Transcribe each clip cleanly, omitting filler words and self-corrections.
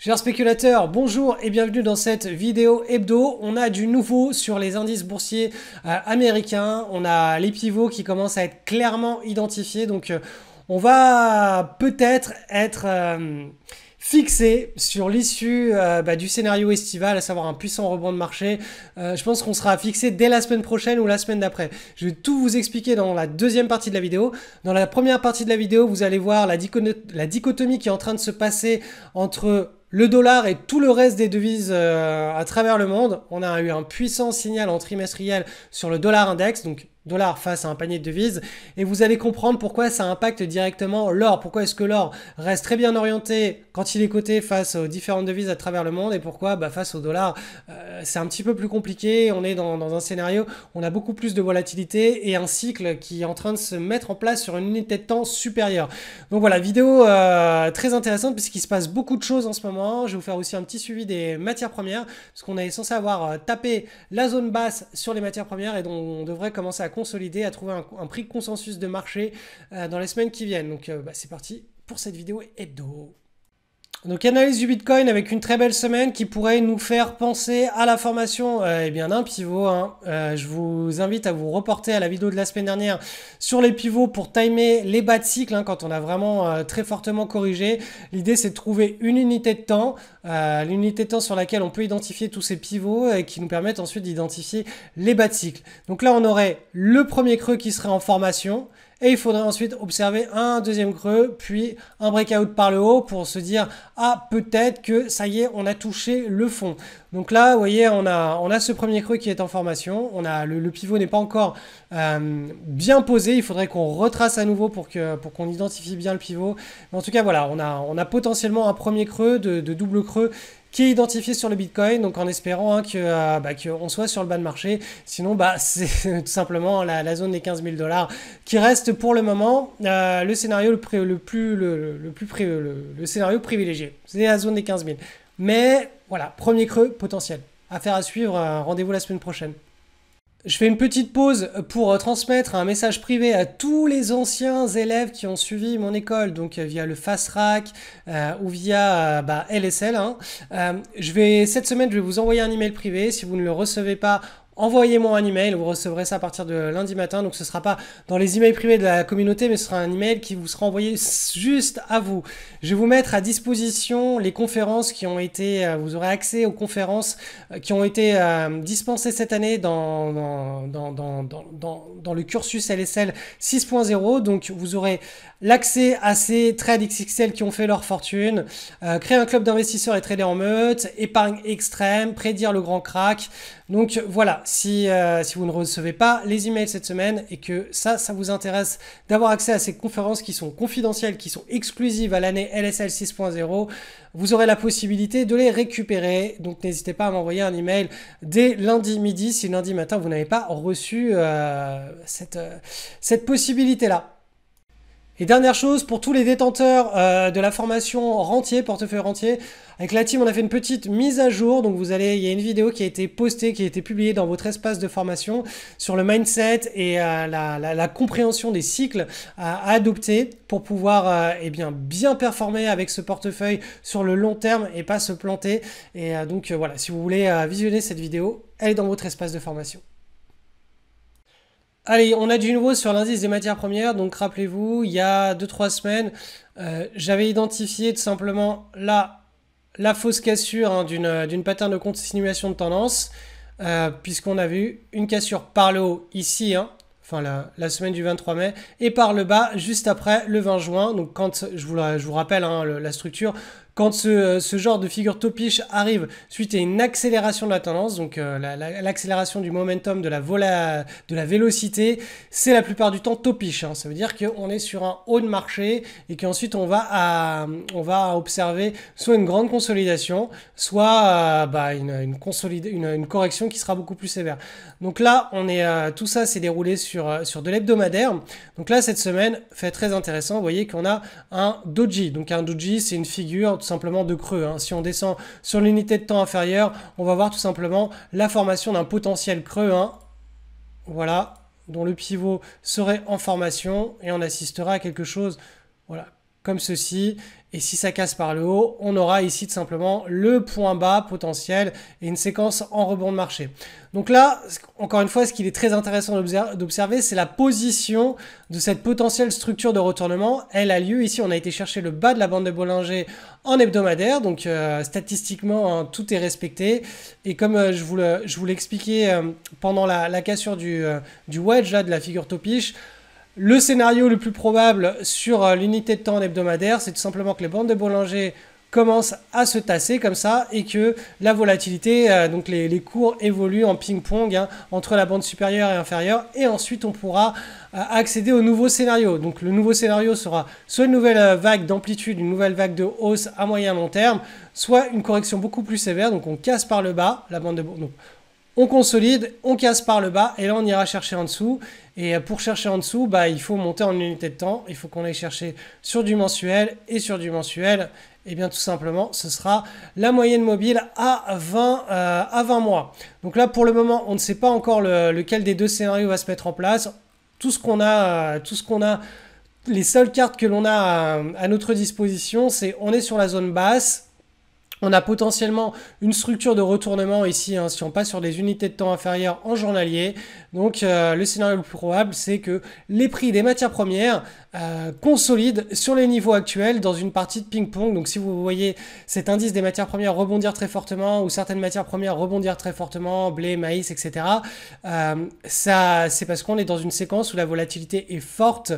Chers spéculateurs, bonjour et bienvenue dans cette vidéo hebdo. On a du nouveau sur les indices boursiers américains. On a les pivots qui commencent à être clairement identifiés. Donc on va peut-être être, fixé sur l'issue du scénario estival, à savoir un puissant rebond de marché. Je pense qu'on sera fixé dès la semaine prochaine ou la semaine d'après. Je vais tout vous expliquer dans la deuxième partie de la vidéo. Dans la première partie de la vidéo, vous allez voir la dichotomie qui est en train de se passer entre le dollar et tout le reste des devises à travers le monde. On a eu un puissant signal en trimestriel sur le dollar index, donc dollar face à un panier de devises, et vous allez comprendre pourquoi ça impacte directement l'or. Pourquoi est-ce que l'or reste très bien orienté quand il est coté face aux différentes devises à travers le monde, et pourquoi face au dollar c'est un petit peu plus compliqué. On est dans un scénario où on a beaucoup plus de volatilité et un cycle qui est en train de se mettre en place sur une unité de temps supérieure. Donc voilà, vidéo très intéressante puisqu'il se passe beaucoup de choses en ce moment. Je vais vous faire aussi un petit suivi des matières premières, parce qu'on est censé avoir tapé la zone basse sur les matières premières et dont on devrait commencer à consolider, à trouver un prix de consensus de marché dans les semaines qui viennent. Donc c'est parti pour cette vidéo hebdo. Donc analyse du Bitcoin avec une très belle semaine qui pourrait nous faire penser à la formation d'un pivot. Je vous invite à vous reporter à la vidéo de la semaine dernière sur les pivots pour timer les bas de cycle quand on a vraiment très fortement corrigé. L'idée c'est de trouver une unité de temps, l'unité de temps sur laquelle on peut identifier tous ces pivots et qui nous permettent ensuite d'identifier les bas de cycle. Donc là on aurait le premier creux qui serait en formation. Et il faudrait ensuite observer un deuxième creux, puis un breakout par le haut pour se dire « Ah, peut-être que ça y est, on a touché le fond ». Donc là, vous voyez, on a ce premier creux qui est en formation. On a le pivot n'est pas encore bien posé. Il faudrait qu'on retrace à nouveau pour qu'on identifie bien le pivot. Mais en tout cas, voilà, on a potentiellement un premier creux de double creux qui est identifié sur le Bitcoin, donc en espérant qu'on soit sur le bas de marché. Sinon, c'est tout simplement la zone des 15 000 $ qui reste pour le moment le scénario le scénario privilégié. C'est la zone des 15 000. Mais voilà, premier creux potentiel. Affaire à suivre, rendez-vous la semaine prochaine. Je fais une petite pause pour transmettre un message privé à tous les anciens élèves qui ont suivi mon école, donc via le FastRack ou via LSL. Cette semaine, je vais vous envoyer un email privé. Si vous ne le recevez pas, envoyez-moi un email, vous recevrez ça à partir de lundi matin. Donc ce ne sera pas dans les emails privés de la communauté, mais ce sera un email qui vous sera envoyé juste à vous. Je vais vous mettre à disposition les conférences qui ont été, vous aurez accès aux conférences qui ont été dispensées cette année dans le cursus LSL 6.0. Donc vous aurez l'accès à ces trades XXL qui ont fait leur fortune, créer un club d'investisseurs et trader en meute, épargne extrême, prédire le grand crack. Donc voilà, si vous ne recevez pas les emails cette semaine et que ça vous intéresse d'avoir accès à ces conférences qui sont confidentielles, qui sont exclusives à l'année LSL 6.0, vous aurez la possibilité de les récupérer. Donc n'hésitez pas à m'envoyer un email dès lundi midi si lundi matin vous n'avez pas reçu cette possibilité-là. Et dernière chose, pour tous les détenteurs de la formation rentier, portefeuille rentier, avec la team, on a fait une petite mise à jour. Donc il y a une vidéo qui a été postée, qui a été publiée dans votre espace de formation sur le mindset et la compréhension des cycles à adopter pour pouvoir bien performer avec ce portefeuille sur le long terme et pas se planter. Et voilà, si vous voulez visionner cette vidéo, elle est dans votre espace de formation. Allez, on a du nouveau sur l'indice des matières premières. Donc rappelez-vous, il y a 2-3 semaines, j'avais identifié tout simplement la fausse cassure d'une pattern de continuation de tendance, puisqu'on a vu une cassure par le haut ici, la semaine du 23 mai, et par le bas juste après le 20 juin. Donc quand je vous rappelle la structure, quand ce genre de figure topiche arrive suite à une accélération de la tendance, donc l'accélération du momentum de la vélocité, c'est la plupart du temps topiche. Ça veut dire qu'on est sur un haut de marché et qu'ensuite on va observer soit une grande consolidation, soit une correction qui sera beaucoup plus sévère. Donc là, tout ça s'est déroulé sur de l'hebdomadaire. Donc là, cette semaine, fait très intéressant, vous voyez qu'on a un doji. Donc un doji, c'est une figure tout simplement de creux. Si on descend sur l'unité de temps inférieure, on va voir tout simplement la formation d'un potentiel creux. Voilà, dont le pivot serait en formation et on assistera à quelque chose, voilà, comme ceci. Et si ça casse par le haut, on aura ici tout simplement le point bas potentiel et une séquence en rebond de marché. Donc là, encore une fois, ce qu'il est très intéressant d'observer, c'est la position de cette potentielle structure de retournement. Elle a lieu ici, on a été chercher le bas de la bande de Bollinger en hebdomadaire, donc statistiquement, hein, tout est respecté. Et comme je vous l'expliquais pendant la cassure du wedge là, de la figure topiche, le scénario le plus probable sur l'unité de temps hebdomadaire, c'est tout simplement que les bandes de Bollinger commencent à se tasser comme ça et que la volatilité, donc les cours évoluent en ping-pong hein, entre la bande supérieure et inférieure et ensuite on pourra accéder au nouveau scénario. Donc le nouveau scénario sera soit une nouvelle vague d'amplitude, une nouvelle vague de hausse à moyen long terme, soit une correction beaucoup plus sévère, donc on casse par le bas la bande de Bollinger. On consolide, on casse par le bas et là on ira chercher en dessous. Et pour chercher en dessous, bah, il faut monter en unité de temps. Il faut qu'on aille chercher sur du mensuel. Et sur du mensuel, eh bien tout simplement, ce sera la moyenne mobile à 20 mois. Donc là, pour le moment, on ne sait pas encore lequel des deux scénarios va se mettre en place. Tout ce qu'on a, les seules cartes que l'on a à notre disposition, c'est on est sur la zone basse. On a potentiellement une structure de retournement ici, hein, si on passe sur des unités de temps inférieures en journalier. Donc le scénario le plus probable, c'est que les prix des matières premières consolident sur les niveaux actuels dans une partie de ping-pong. Donc si vous voyez cet indice des matières premières rebondir très fortement ou certaines matières premières rebondir très fortement, blé, maïs, etc., ça, c'est parce qu'on est dans une séquence où la volatilité est forte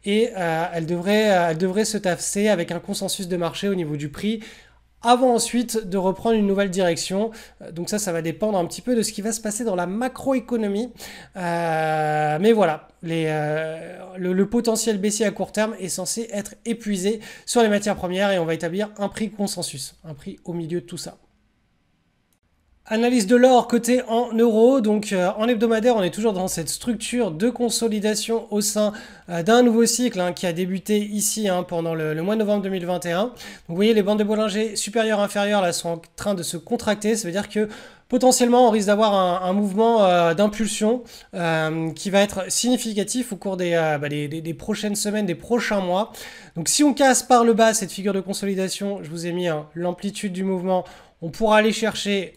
et elle devrait se tasser avec un consensus de marché au niveau du prix, avant ensuite de reprendre une nouvelle direction. Donc ça va dépendre un petit peu de ce qui va se passer dans la macroéconomie. Mais voilà, le potentiel baissier à court terme est censé être épuisé sur les matières premières et on va établir un prix consensus, un prix au milieu de tout ça. Analyse de l'or coté en euros, donc en hebdomadaire on est toujours dans cette structure de consolidation au sein d'un nouveau cycle hein, qui a débuté ici hein, pendant le mois de novembre 2021. Donc vous voyez les bandes de Bollinger supérieures inférieures là sont en train de se contracter, ça veut dire que potentiellement on risque d'avoir un mouvement d'impulsion qui va être significatif au cours des prochaines semaines, des prochains mois. Donc si on casse par le bas cette figure de consolidation, je vous ai mis hein, l'amplitude du mouvement, on pourra aller chercher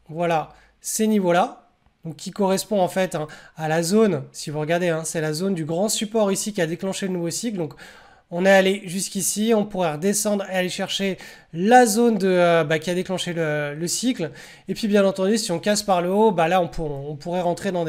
voilà, ces niveaux-là, donc qui correspond en fait hein, à la zone, si vous regardez, hein, c'est la zone du grand support ici qui a déclenché le nouveau cycle. Donc on est allé jusqu'ici, on pourrait redescendre et aller chercher la zone qui a déclenché le cycle. Et puis bien entendu, si on casse par le haut, bah là on pourrait rentrer dans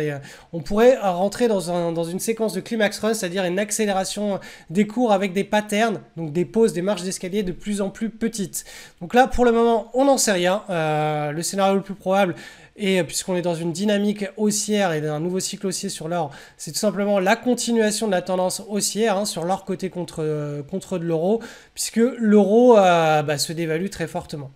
dans une séquence de climax run, c'est-à-dire une accélération des cours avec des patterns, donc des pauses, des marches d'escalier de plus en plus petites. Donc là pour le moment, on n'en sait rien. Le scénario le plus probable, et puisqu'on est dans une dynamique haussière et d'un nouveau cycle haussier sur l'or, c'est tout simplement la continuation de la tendance haussière hein, sur l'or côté contre de l'euro, puisque l'euro se dévalue très fortement.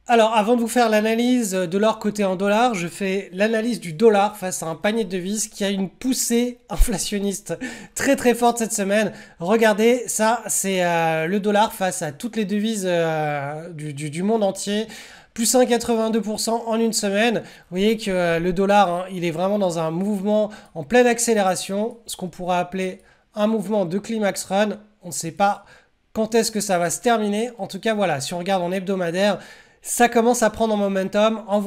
Alors, avant de vous faire l'analyse de l'or coté en dollars, je fais l'analyse du dollar face à un panier de devises qui a une poussée inflationniste très très forte cette semaine. Regardez, ça c'est le dollar face à toutes les devises du monde entier. Plus 1,82% en une semaine. Vous voyez que le dollar, hein, il est vraiment dans un mouvement en pleine accélération, ce qu'on pourrait appeler un mouvement de climax run. On ne sait pas quand est-ce que ça va se terminer. En tout cas, voilà, si on regarde en hebdomadaire, ça commence à prendre en momentum, en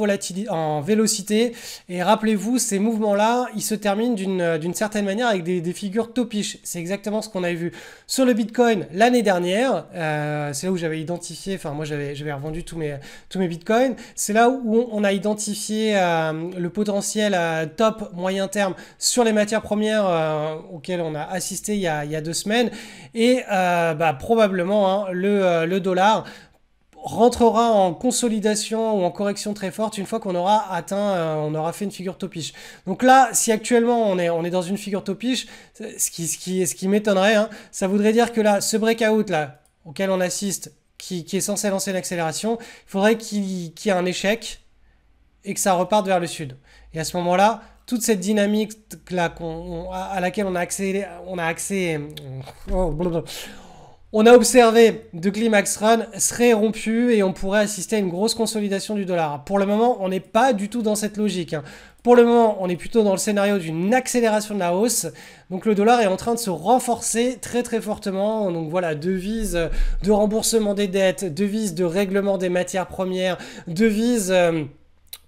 vélocité. Et rappelez-vous, ces mouvements-là, ils se terminent d'une certaine manière avec des figures topiches. C'est exactement ce qu'on avait vu sur le Bitcoin l'année dernière. C'est là où j'avais identifié, enfin moi j'avais revendu tous mes Bitcoins. C'est là où on a identifié le potentiel top moyen terme sur les matières premières auxquelles on a assisté il y a 2 semaines. Et probablement hein, le dollar rentrera en consolidation ou en correction très forte une fois qu'on aura atteint, on aura fait une figure topiche. Donc là, si actuellement on est dans une figure topiche, ce qui m'étonnerait, hein, ça voudrait dire que là, ce breakout là, auquel on assiste, qui est censé lancer l'accélération, il faudrait qu'il y ait un échec et que ça reparte vers le sud. Et à ce moment-là, toute cette dynamique là à laquelle on a observé de climax run serait rompu et on pourrait assister à une grosse consolidation du dollar. Pour le moment, on n'est pas du tout dans cette logique. Hein. Pour le moment, on est plutôt dans le scénario d'une accélération de la hausse. Donc le dollar est en train de se renforcer très très fortement. Donc voilà, devise de remboursement des dettes, devise de règlement des matières premières, devise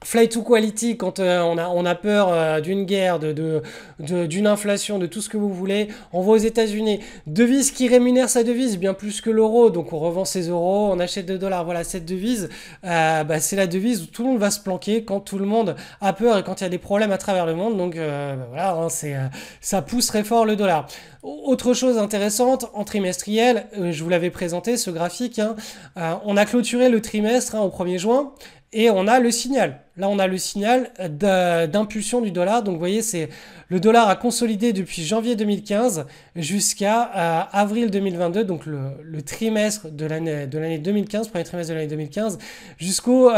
flight to quality quand on a peur d'une guerre, d'une inflation, de tout ce que vous voulez. On va aux États-Unis. Devise qui rémunère sa devise bien plus que l'euro. Donc on revend ses euros, on achète des dollars. Voilà, cette devise, c'est la devise où tout le monde va se planquer quand tout le monde a peur et quand il y a des problèmes à travers le monde. Donc voilà, hein, ça pousse très fort le dollar. Autre chose intéressante, en trimestriel, je vous l'avais présenté ce graphique, hein, on a clôturé le trimestre au 1er juin. Et on a le signal. Là, on a le signal d'impulsion du dollar. Donc, vous voyez, le dollar a consolidé depuis janvier 2015 jusqu'à avril 2022. Donc, le trimestre de l'année 2015, premier trimestre de l'année 2015, jusqu'au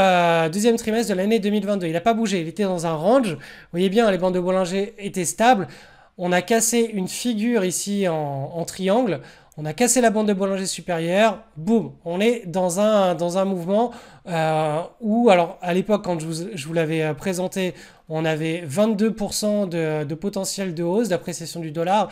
deuxième trimestre de l'année 2022. Il n'a pas bougé. Il était dans un range. Vous voyez bien, les bandes de Bollinger étaient stables. On a cassé une figure ici en triangle. On a cassé la bande de Bollinger supérieure, boum, on est dans un mouvement où, alors à l'époque quand je vous l'avais présenté, on avait 22% de potentiel de hausse, d'appréciation du dollar.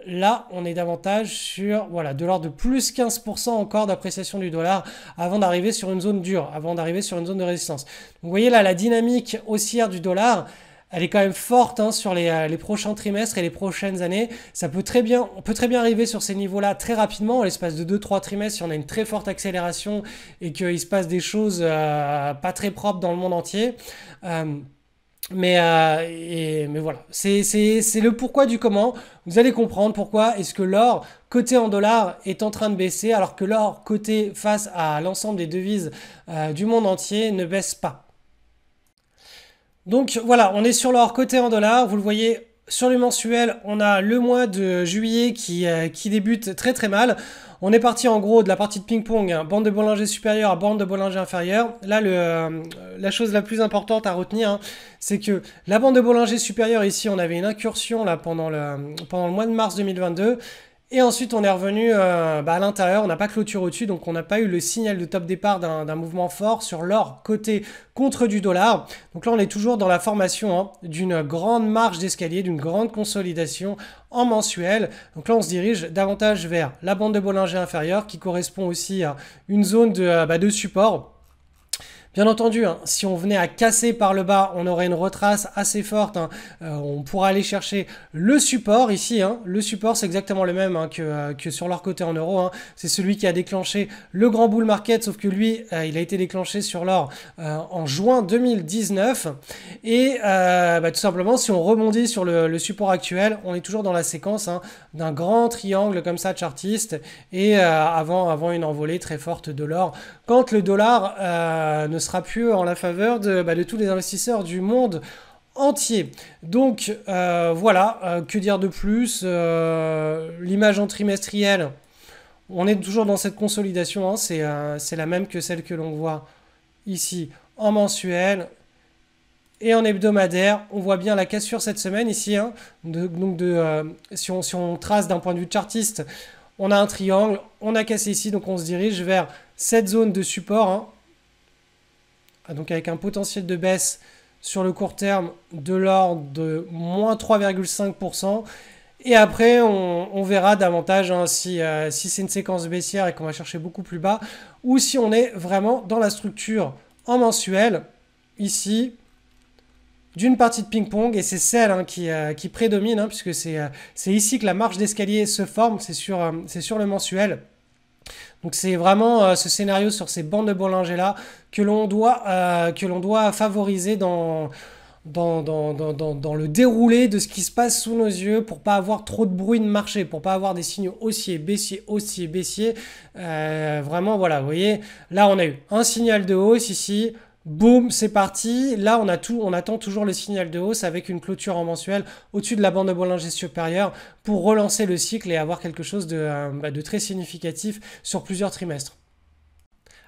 Là, on est davantage sur voilà, de l'ordre de plus 15% encore d'appréciation du dollar avant d'arriver sur une zone dure, avant d'arriver sur une zone de résistance. Donc, vous voyez là la dynamique haussière du dollar. Elle est quand même forte hein, sur les prochains trimestres et les prochaines années. On peut très bien arriver sur ces niveaux-là très rapidement. En l'espace de 2-3 trimestres, si on a une très forte accélération et qu'il se passe des choses pas très propres dans le monde entier. Mais voilà, c'est le pourquoi du comment. Vous allez comprendre pourquoi est-ce que l'or coté en dollars est en train de baisser alors que l'or coté face à l'ensemble des devises du monde entier ne baisse pas. Donc voilà, on est sur l'or coté en dollars, vous le voyez sur le mensuel, on a le mois de juillet qui débute très très mal. On est parti en gros de la partie de ping-pong, hein, bande de Bollinger supérieure, bande de Bollinger inférieure. Là, la chose la plus importante à retenir, hein, c'est que la bande de Bollinger supérieure, ici, on avait une incursion là, pendant le mois de mars 2022. Et ensuite, on est revenu à l'intérieur, on n'a pas clôturé au-dessus, donc on n'a pas eu le signal de top départ d'un mouvement fort sur l'or côté contre du dollar. Donc là, on est toujours dans la formation hein, d'une grande marge d'escalier, d'une grande consolidation en mensuel. Donc là, on se dirige davantage vers la bande de Bollinger inférieure qui correspond aussi à une zone de support. Bien entendu, hein, si on venait à casser par le bas, on aurait une retrace assez forte. Hein, on pourra aller chercher le support ici. Hein, le support, c'est exactement le même hein, que sur leur côté en euros. Hein, c'est celui qui a déclenché le grand bull market, sauf que lui, il a été déclenché sur l'or en juin 2019. Et tout simplement, si on rebondit sur le support actuel, on est toujours dans la séquence hein, d'un grand triangle comme ça, chartiste, et avant une envolée très forte de l'or. Quand le dollar ne sera plus en la faveur de tous les investisseurs du monde entier. Donc voilà, que dire de plus, l'image en trimestriel, on est toujours dans cette consolidation, hein, c'est la même que celle que l'on voit ici en mensuel. Et en hebdomadaire, on voit bien la cassure cette semaine ici. Hein, si on trace d'un point de vue chartiste, on a un triangle, on a cassé ici, donc on se dirige vers cette zone de support. Hein, donc avec un potentiel de baisse sur le court terme de l'ordre de moins 3,5%. Et après, on verra davantage hein, si c'est une séquence baissière et qu'on va chercher beaucoup plus bas, ou si on est vraiment dans la structure en mensuel, ici, d'une partie de ping-pong, et c'est celle hein, qui prédomine, hein, puisque c'est ici que la marge d'escalier se forme, c'est sur le mensuel. Donc c'est vraiment ce scénario sur ces bandes de Bollinger là que l'on doit favoriser dans le déroulé de ce qui se passe sous nos yeux pour pas avoir trop de bruit de marché, pour pas avoir des signaux haussiers, baissiers. Vraiment voilà, vous voyez, là on a eu un signal de hausse ici. Boum, c'est parti. Là, on attend toujours le signal de hausse avec une clôture en mensuel au-dessus de la bande de Bollinger supérieure pour relancer le cycle et avoir quelque chose de très significatif sur plusieurs trimestres.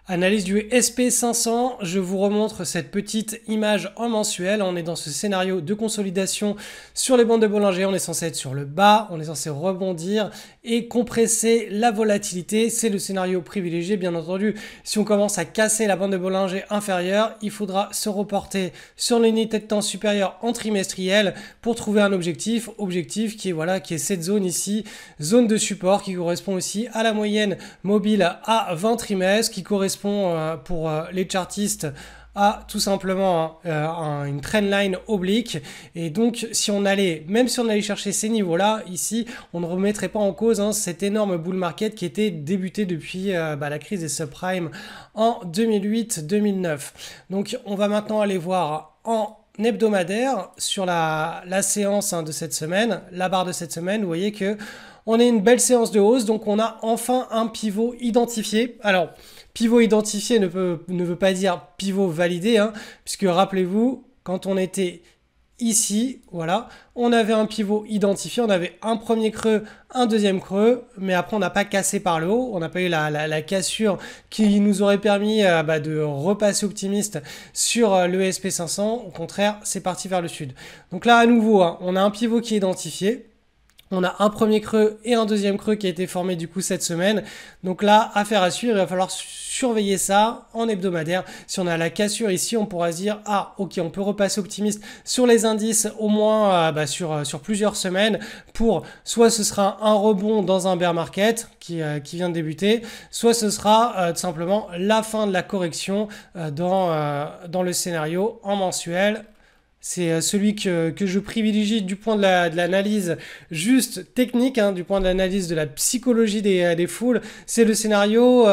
Analyse du SP500, je vous remontre cette petite image en mensuel. On est dans ce scénario de consolidation sur les bandes de Bollinger. On est censé être sur le bas, on est censé rebondir et compresser la volatilité. C'est le scénario privilégié, bien entendu. Si on commence à casser la bande de Bollinger inférieure, il faudra se reporter sur l'unité de temps supérieure en trimestriel pour trouver un objectif qui est, voilà, qui est cette zone ici, zone de support qui correspond aussi à la moyenne mobile à 20 trimestres, qui correspond pour les chartistes à tout simplement une trendline oblique. Et donc si on allait, même si on allait chercher ces niveaux là ici, on ne remettrait pas en cause cet énorme bull market qui était débuté depuis la crise des subprimes en 2008-2009. Donc on va maintenant aller voir en hebdomadaire sur la séance de cette semaine, la barre de cette semaine. Vous voyez que on a une belle séance de hausse, donc on a enfin un pivot identifié. Alors, pivot identifié ne veut pas dire pivot validé, puisque rappelez-vous, quand on était ici, voilà, on avait un pivot identifié, on avait un premier creux, un deuxième creux, mais après on n'a pas cassé par le haut, on n'a pas eu la cassure qui nous aurait permis de repasser optimiste sur le SP500. Au contraire, c'est parti vers le sud. Donc là, à nouveau, on a un pivot qui est identifié. On a un premier creux et un deuxième creux qui a été formé du coup cette semaine. Donc là, affaire à suivre, il va falloir surveiller ça en hebdomadaire. Si on a la cassure ici, on pourra se dire « Ah, ok, on peut repasser optimiste sur les indices au moins sur plusieurs semaines pour soit ce sera un rebond dans un bear market qui vient de débuter, soit ce sera tout simplement la fin de la correction dans le scénario en mensuel. » C'est celui que je privilégie du point de l'analyse juste technique, du point de l'analyse de la psychologie des foules. C'est le scénario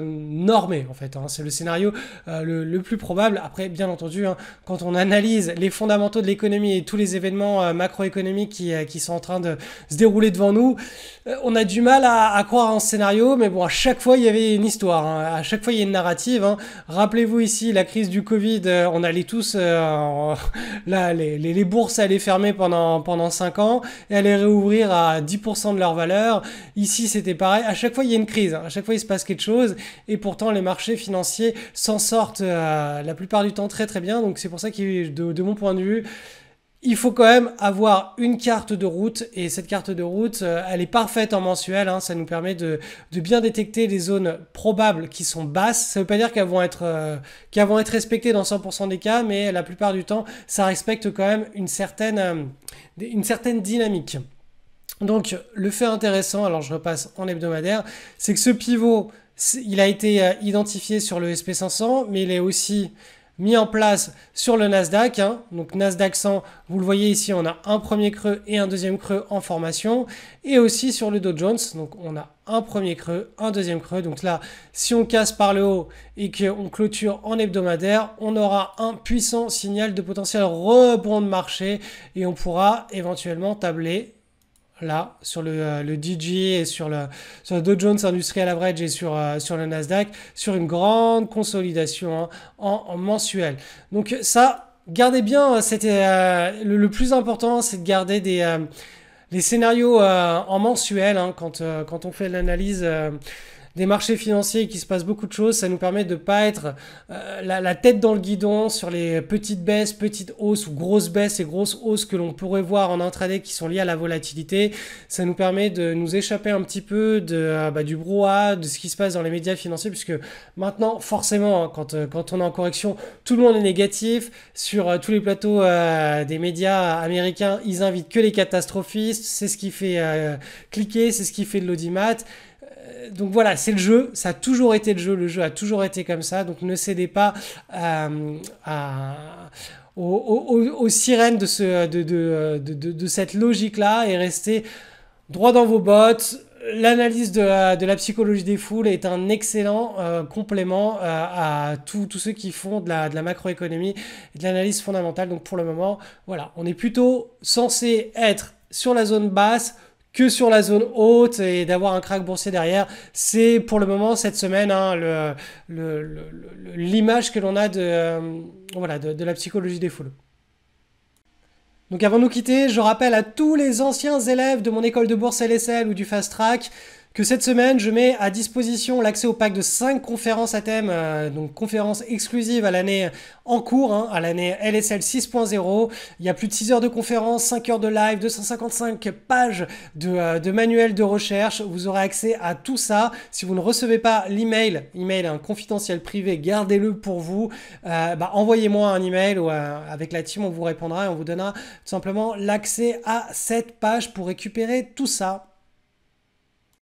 normé en fait. C'est le scénario le plus probable. Après, bien entendu, quand on analyse les fondamentaux de l'économie et tous les événements macroéconomiques qui sont en train de se dérouler devant nous, on a du mal à croire en ce scénario. Mais bon, à chaque fois, il y avait une histoire. À chaque fois, il y a une narrative. Rappelez-vous ici, la crise du Covid, on allait tous... Là, les bourses allaient fermer pendant 5 ans et allaient réouvrir à 10% de leur valeur. Ici, c'était pareil. À chaque fois, il y a une crise. À chaque fois, il se passe quelque chose. Et pourtant, les marchés financiers s'en sortent la plupart du temps très très bien. Donc, c'est pour ça que de mon point de vue, il faut quand même avoir une carte de route, et cette carte de route, elle est parfaite en mensuel. Ça nous permet de bien détecter les zones probables qui sont basses. Ça ne veut pas dire qu'elles vont être respectées dans 100% des cas, mais la plupart du temps, ça respecte quand même une certaine dynamique. Donc, le fait intéressant, alors je repasse en hebdomadaire, c'est que ce pivot, il a été identifié sur le SP500, mais il est aussi mis en place sur le Nasdaq. Donc Nasdaq 100, vous le voyez ici, on a un premier creux et un deuxième creux en formation. Et aussi sur le Dow Jones, donc on a un premier creux, un deuxième creux. Donc là, si on casse par le haut et qu'on clôture en hebdomadaire, on aura un puissant signal de potentiel rebond de marché et on pourra éventuellement tabler là sur le DG et sur le Dow Jones Industrial Average et sur le Nasdaq sur une grande consolidation en mensuel. Donc ça, gardez bien, c'était le plus important, c'est de garder les scénarios en mensuel quand on fait l'analyse des marchés financiers, qui se passe beaucoup de choses. Ça nous permet de ne pas être la tête dans le guidon sur les petites baisses, petites hausses ou grosses baisses et grosses hausses que l'on pourrait voir en intraday qui sont liées à la volatilité. Ça nous permet de nous échapper un petit peu du brouhaha, de ce qui se passe dans les médias financiers, puisque maintenant, forcément, quand on est en correction, tout le monde est négatif. Sur tous les plateaux des médias américains, ils invitent que les catastrophistes. C'est ce qui fait cliquer, c'est ce qui fait de l'audimat. Donc voilà, c'est le jeu, ça a toujours été le jeu a toujours été comme ça, donc ne cédez pas aux sirènes de cette logique-là et restez droit dans vos bottes. L'analyse de la psychologie des foules est un excellent complément à tous ceux qui font de la macroéconomie et de l'analyse fondamentale. Donc pour le moment, voilà, on est plutôt censé être sur la zone basse que sur la zone haute et d'avoir un crack boursier derrière. C'est pour le moment cette semaine l'image que l'on a de la psychologie des foules. Donc avant de nous quitter, je rappelle à tous les anciens élèves de mon école de bourse LSL ou du Fast Track que cette semaine, je mets à disposition l'accès au pack de 5 conférences à thème, donc conférences exclusives à l'année en cours, hein, à l'année LSL 6.0. Il y a plus de 6 heures de conférences, 5 heures de live, 255 pages de manuels de recherche. Vous aurez accès à tout ça. Si vous ne recevez pas l'email, confidentiel privé, gardez-le pour vous. Envoyez-moi un email ou avec la team, on vous répondra et on vous donnera tout simplement l'accès à cette page pour récupérer tout ça.